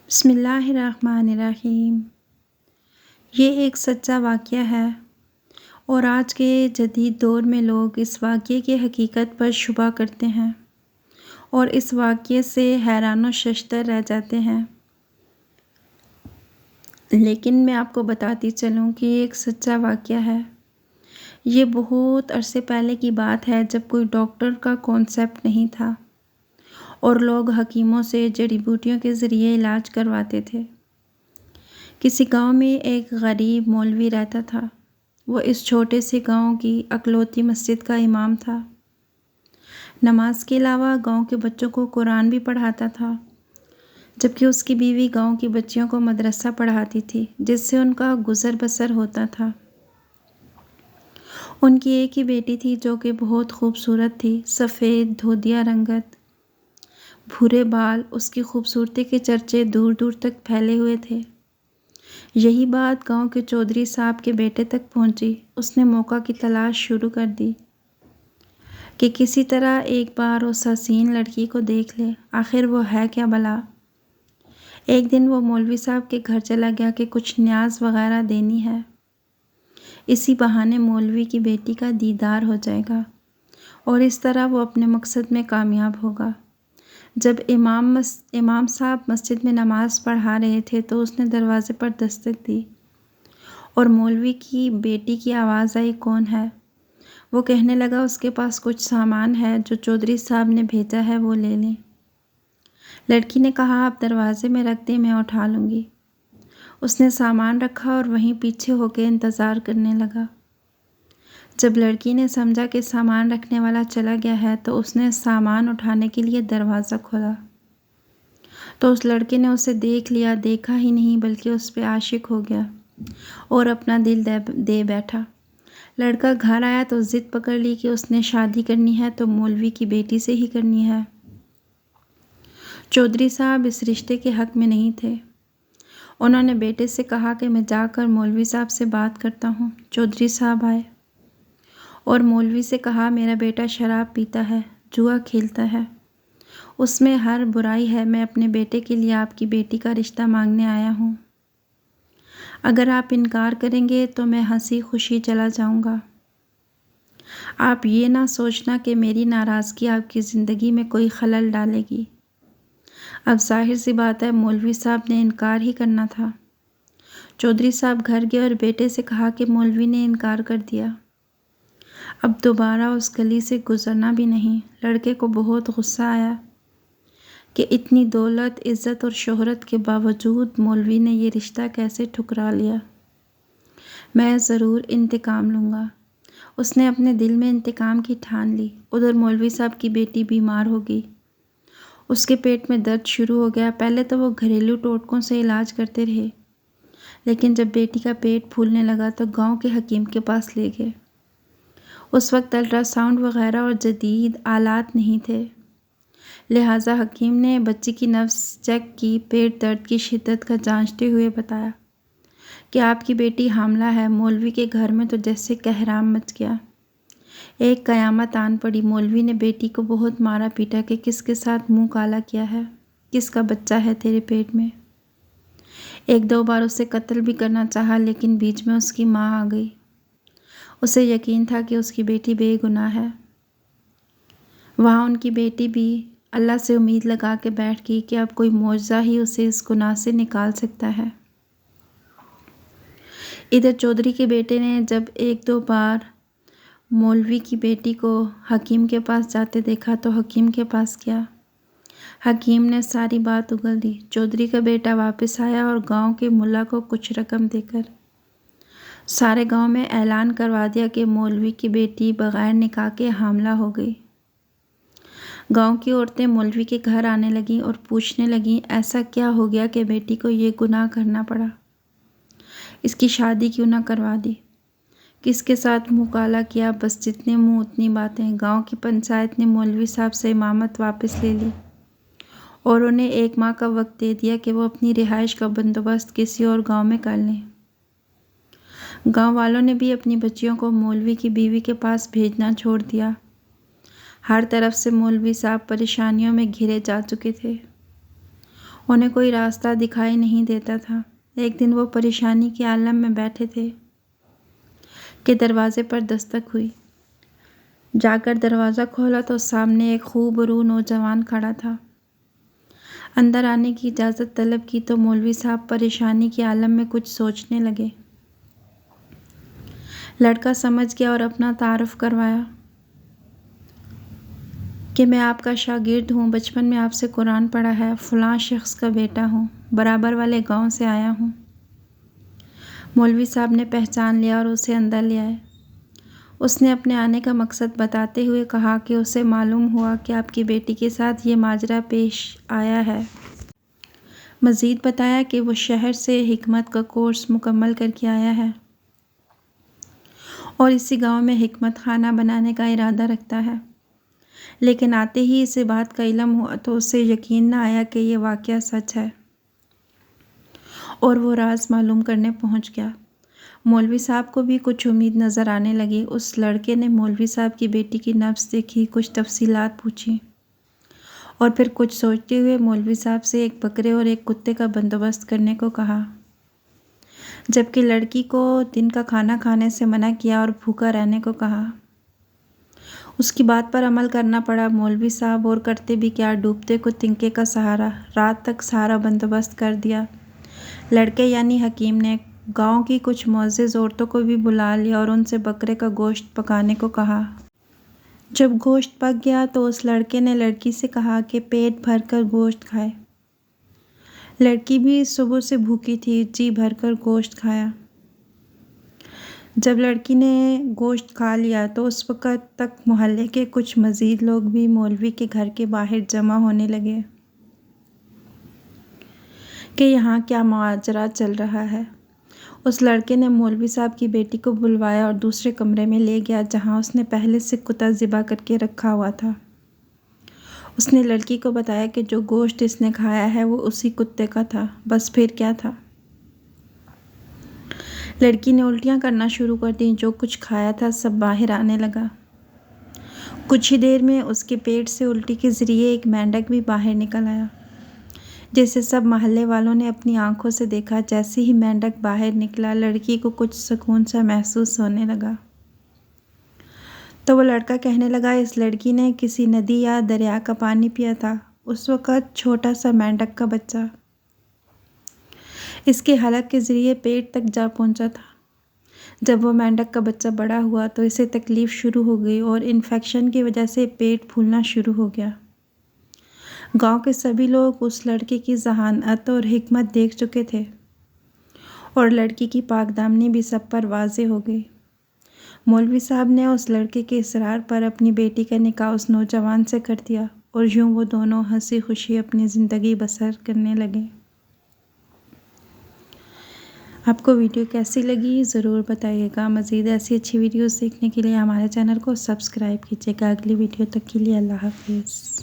بسم اللہ الرحمن الرحیم۔ یہ ایک سچا واقعہ ہے اور آج کے جدید دور میں لوگ اس واقعے کی حقیقت پر شبہ کرتے ہیں اور اس واقعے سے حیران و ششدر رہ جاتے ہیں، لیکن میں آپ کو بتاتی چلوں کہ یہ ایک سچا واقعہ ہے۔ یہ بہت عرصے پہلے کی بات ہے جب کوئی ڈاکٹر کا کانسیپٹ نہیں تھا اور لوگ حکیموں سے جڑی بوٹیوں کے ذریعے علاج کرواتے تھے۔ کسی گاؤں میں ایک غریب مولوی رہتا تھا۔ وہ اس چھوٹے سے گاؤں کی اکلوتی مسجد کا امام تھا۔ نماز کے علاوہ گاؤں کے بچوں کو قرآن بھی پڑھاتا تھا، جبکہ اس کی بیوی گاؤں کی بچیوں کو مدرسہ پڑھاتی تھی جس سے ان کا گزر بسر ہوتا تھا۔ ان کی ایک ہی بیٹی تھی جو کہ بہت خوبصورت تھی، سفید دھودیا رنگت، بھورے بال، اس کی خوبصورتی کے چرچے دور دور تک پھیلے ہوئے تھے۔ یہی بات گاؤں کے چودھری صاحب کے بیٹے تک پہنچی۔ اس نے موقع کی تلاش شروع کر دی کہ کسی طرح ایک بار اس حسین لڑکی کو دیکھ لے، آخر وہ ہے کیا بھلا۔ ایک دن وہ مولوی صاحب کے گھر چلا گیا کہ کچھ نیاز وغیرہ دینی ہے، اسی بہانے مولوی کی بیٹی کا دیدار ہو جائے گا اور اس طرح وہ اپنے مقصد میں کامیاب ہوگا۔ جب امام صاحب مسجد میں نماز پڑھا رہے تھے تو اس نے دروازے پر دستک دی اور مولوی کی بیٹی کی آواز آئی، کون ہے؟ وہ کہنے لگا اس کے پاس کچھ سامان ہے جو چودھری صاحب نے بھیجا ہے، وہ لے لیں۔ لڑکی نے کہا، آپ دروازے میں رکھ دیں، میں اٹھا لوں گی۔ اس نے سامان رکھا اور وہیں پیچھے ہو کے انتظار کرنے لگا۔ جب لڑکی نے سمجھا کہ سامان رکھنے والا چلا گیا ہے تو اس نے سامان اٹھانے کے لیے دروازہ کھولا تو اس لڑکے نے اسے دیکھ لیا، دیکھا ہی نہیں بلکہ اس پہ عاشق ہو گیا اور اپنا دل دے بیٹھا۔ لڑکا گھر آیا تو ضد پکڑ لی کہ اس نے شادی کرنی ہے تو مولوی کی بیٹی سے ہی کرنی ہے۔ چودھری صاحب اس رشتے کے حق میں نہیں تھے۔ انہوں نے بیٹے سے کہا کہ میں جا کر مولوی صاحب سے بات کرتا ہوں۔ چودھری صاحب آئے اور مولوی سے کہا، میرا بیٹا شراب پیتا ہے، جوا کھیلتا ہے، اس میں ہر برائی ہے، میں اپنے بیٹے کے لیے آپ کی بیٹی کا رشتہ مانگنے آیا ہوں۔ اگر آپ انکار کریں گے تو میں ہنسی خوشی چلا جاؤں گا۔ آپ یہ نہ سوچنا کہ میری ناراضگی آپ کی زندگی میں کوئی خلل ڈالے گی۔ اب ظاہر سی بات ہے مولوی صاحب نے انکار ہی کرنا تھا۔ چودھری صاحب گھر گئے اور بیٹے سے کہا کہ مولوی نے انکار کر دیا، اب دوبارہ اس گلی سے گزرنا بھی نہیں۔ لڑکے کو بہت غصہ آیا کہ اتنی دولت، عزت اور شہرت کے باوجود مولوی نے یہ رشتہ کیسے ٹھکرا لیا۔ میں ضرور انتقام لوں گا۔ اس نے اپنے دل میں انتقام کی ٹھان لی۔ ادھر مولوی صاحب کی بیٹی بیمار ہو گئی، اس کے پیٹ میں درد شروع ہو گیا۔ پہلے تو وہ گھریلو ٹوٹکوں سے علاج کرتے رہے، لیکن جب بیٹی کا پیٹ پھولنے لگا تو گاؤں کے حکیم کے پاس لے گئے۔ اس وقت الٹرا ساؤنڈ وغیرہ اور جدید آلات نہیں تھے، لہٰذا حکیم نے بچی کی نبض چیک کی، پیٹ درد کی شدت کا جانچتے ہوئے بتایا کہ آپ کی بیٹی حاملہ ہے۔ مولوی کے گھر میں تو جیسے کہرام مچ گیا، ایک قیامت آن پڑی۔ مولوی نے بیٹی کو بہت مارا پیٹا کہ کس کے ساتھ منہ کالا کیا ہے، کس کا بچہ ہے تیرے پیٹ میں۔ ایک دو بار اسے قتل بھی کرنا چاہا لیکن بیچ میں اس کی ماں آ گئی۔ اسے یقین تھا کہ اس کی بیٹی بے گناہ ہے۔ وہاں ان کی بیٹی بھی اللہ سے امید لگا کے بیٹھ گئی کہ اب کوئی معجزہ ہی اسے اس گناہ سے نکال سکتا ہے۔ ادھر چودھری کے بیٹے نے جب ایک دو بار مولوی کی بیٹی کو حکیم کے پاس جاتے دیکھا تو حکیم کے پاس گیا۔ حکیم نے ساری بات اگل دی۔ چودھری کا بیٹا واپس آیا اور گاؤں کے ملا کو کچھ رقم دے کر سارے گاؤں میں اعلان کروا دیا کہ مولوی کی بیٹی بغیر نکاح کے حاملہ ہو گئی۔ گاؤں کی عورتیں مولوی کے گھر آنے لگیں اور پوچھنے لگیں، ایسا کیا ہو گیا کہ بیٹی کو یہ گناہ کرنا پڑا، اس کی شادی کیوں نہ کروا دی، کس کے ساتھ منہ کالا کیا، بس جتنے منہ اتنی باتیں۔ گاؤں کی پنچایت نے مولوی صاحب سے امامت واپس لے لی اور انہیں 1 ماہ کا وقت دے دیا کہ وہ اپنی رہائش کا بندوبست کسی اور گاؤں میں کر لیں۔ گاؤں والوں نے بھی اپنی بچیوں کو مولوی کی بیوی کے پاس بھیجنا چھوڑ دیا۔ ہر طرف سے مولوی صاحب پریشانیوں میں گھرے جا چکے تھے۔ انہیں کوئی راستہ دکھائی نہیں دیتا تھا۔ ایک دن وہ پریشانی کے عالم میں بیٹھے تھے کہ دروازے پر دستک ہوئی۔ جا کر دروازہ کھولا تو سامنے ایک خوب رو نوجوان کھڑا تھا۔ اندر آنے کی اجازت طلب کی تو مولوی صاحب پریشانی کے عالم میں کچھ سوچنے لگے۔ لڑکا سمجھ گیا اور اپنا تعارف کروایا کہ میں آپ کا شاگرد ہوں، بچپن میں آپ سے قرآن پڑھا ہے، فلاں شخص کا بیٹا ہوں، برابر والے گاؤں سے آیا ہوں۔ مولوی صاحب نے پہچان لیا اور اسے اندر لے آئے۔ اس نے اپنے آنے کا مقصد بتاتے ہوئے کہا کہ اسے معلوم ہوا کہ آپ کی بیٹی کے ساتھ یہ ماجرا پیش آیا ہے۔ مزید بتایا کہ وہ شہر سے حکمت کا کورس مکمل کر کے آیا ہے اور اسی گاؤں میں حکمت خانہ بنانے کا ارادہ رکھتا ہے، لیکن آتے ہی اسے بات کا علم ہوا تو اسے یقین نہ آیا کہ یہ واقعہ سچ ہے اور وہ راز معلوم کرنے پہنچ گیا۔ مولوی صاحب کو بھی کچھ امید نظر آنے لگی۔ اس لڑکے نے مولوی صاحب کی بیٹی کی نبض دیکھی، کچھ تفصیلات پوچھی اور پھر کچھ سوچتے ہوئے مولوی صاحب سے ایک بکرے اور ایک کتے کا بندوبست کرنے کو کہا، جبکہ لڑکی کو دن کا کھانا کھانے سے منع کیا اور بھوکا رہنے کو کہا۔ اس کی بات پر عمل کرنا پڑا۔ مولوی صاحب اور کرتے بھی کیا، ڈوبتے کو تنکے کا سہارا، رات تک سارا بندوبست کر دیا۔ لڑکے یعنی حکیم نے گاؤں کی کچھ معزز عورتوں کو بھی بلا لیا اور ان سے بکرے کا گوشت پکانے کو کہا۔ جب گوشت پک گیا تو اس لڑکے نے لڑکی سے کہا کہ پیٹ بھر کر گوشت کھائے۔ لڑکی بھی صبح سے بھوکی تھی، جی بھر کر گوشت کھایا۔ جب لڑکی نے گوشت کھا لیا تو اس وقت تک محلے کے کچھ مزید لوگ بھی مولوی کے گھر کے باہر جمع ہونے لگے کہ یہاں کیا ماجرا چل رہا ہے۔ اس لڑکے نے مولوی صاحب کی بیٹی کو بلوایا اور دوسرے کمرے میں لے گیا جہاں اس نے پہلے سے کتا ذبح کر کے رکھا ہوا تھا۔ اس نے لڑکی کو بتایا کہ جو گوشت اس نے کھایا ہے وہ اسی کتے کا تھا، بس پھر کیا تھا۔ لڑکی نے الٹیاں کرنا شروع کر دیں، جو کچھ کھایا تھا سب باہر آنے لگا۔ کچھ ہی دیر میں اس کے پیٹ سے الٹی کے ذریعے ایک مینڈک بھی باہر نکل آیا، جسے سب محلے والوں نے اپنی آنکھوں سے دیکھا۔ جیسے ہی مینڈک باہر نکلا، لڑکی کو کچھ سکون سا محسوس ہونے لگا تو وہ لڑکا کہنے لگا، اس لڑکی نے کسی ندی یا دریا کا پانی پیا تھا۔ اس وقت چھوٹا سا مینڈک کا بچہ اس کے حلق کے ذریعے پیٹ تک جا پہنچا تھا۔ جب وہ مینڈک کا بچہ بڑا ہوا تو اسے تکلیف شروع ہو گئی اور انفیکشن کی وجہ سے پیٹ پھولنا شروع ہو گیا۔ گاؤں کے سبھی لوگ اس لڑکے کی ذہانت اور حکمت دیکھ چکے تھے اور لڑکی کی پاک دامنی بھی سب پر واضح ہو گئی۔ مولوی صاحب نے اس لڑکے کے اصرار پر اپنی بیٹی کا نکاح اس نوجوان سے کر دیا اور یوں وہ دونوں ہنسی خوشی اپنی زندگی بسر کرنے لگے۔ آپ کو ویڈیو کیسی لگی ضرور بتائیے گا۔ مزید ایسی اچھی ویڈیوز دیکھنے کے لیے ہمارے چینل کو سبسکرائب کیجیے گا۔ اگلی ویڈیو تک کے لیے اللہ حافظ۔